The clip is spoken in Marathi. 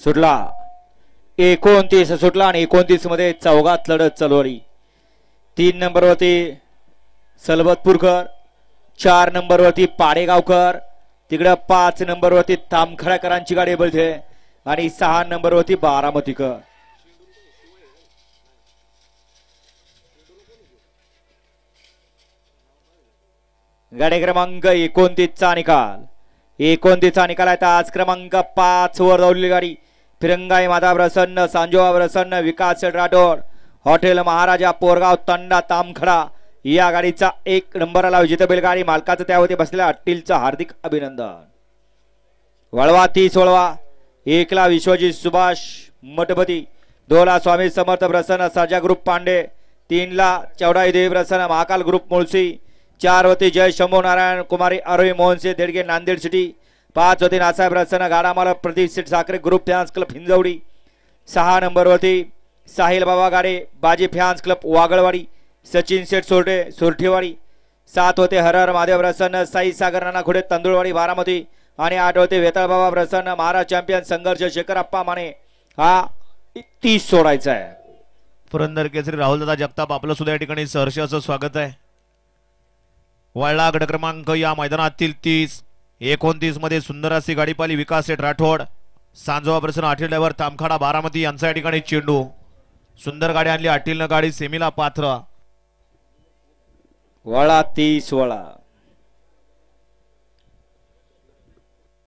सुटला 29 सुटला आणि 29 मध्ये चौघात लढत चालवली. 3 नंबरवरती सलबतपूरकर, 4 नंबरवरती पाडेगावकर, तिकडे 5 नंबरवरती तामखडाकरांची गाडी बोलते आणि 6 नंबरवरती बारामतीकर. गाडी क्रमांक 29 चा निकाल. 29 चा निकाल आहे. आज क्रमांक 5 वर धावलेली गाडी फिरंगाई माधव प्रसन्न, सांजोबा प्रसन्न, विकास राठोड, हॉटेल महाराजा, पोरगाव तंडा, तामखडा या गाडीचा 1 नंबरला विजेता बैलगाडी मालकाचं त्यावरती बसलेल्या अट्टीलचं हार्दिक अभिनंदन. वळवा 30 वळवा 1 ला विश्वजित सुभाष मठपती, 2 ला स्वामी समर्थ प्रसन्न सर्जा ग्रुप पांडे, 3 ला चौडाई देवी प्रसन्न महाकाल ग्रुप मुळशी, 4 वरती जय शंभू नारायण कुमारी आरोही मोहनसिंह देडगे नांदेड सिटी, 5 वरती नासाहेब प्रसन्न गाडामालक Pradeep Sheth Sakhare group fans club Hinjewadi, 6 नंबरवरती साहिल बाबा गाडे बाजी फॅन्स क्लब वागळवाडी, सचिन शेठ सोरटे सोरठेवाडी, 7 होते हरहर महादेव प्रसन्न साई सागर नाना खुडे तांदुळवाडी बारामती आणि 8 होते वेताळ बाबा प्रसन्न महाराज चॅम्पियन संघर्ष शेखरप्पा माने. हा 30 सोडायचा आहे. पुरंदर केसरी राहुलदादा जगताप आपलं सुद्धा या ठिकाणी सहर्ष असं स्वागत आहे. वळला गट क्रमांक या मैदानातील 30 29 मध्ये सुंदर अशी गाडी पाली विकास शेठ राठोड, सांजोबा प्रसन्न आटील ड्रायव्हर तामखाडा बारामती यांच्या या ठिकाणी चेंडू. सुंदर गाडी आणली आटीलनं, गाडी सेमीला पात्र. वळा 30 वळा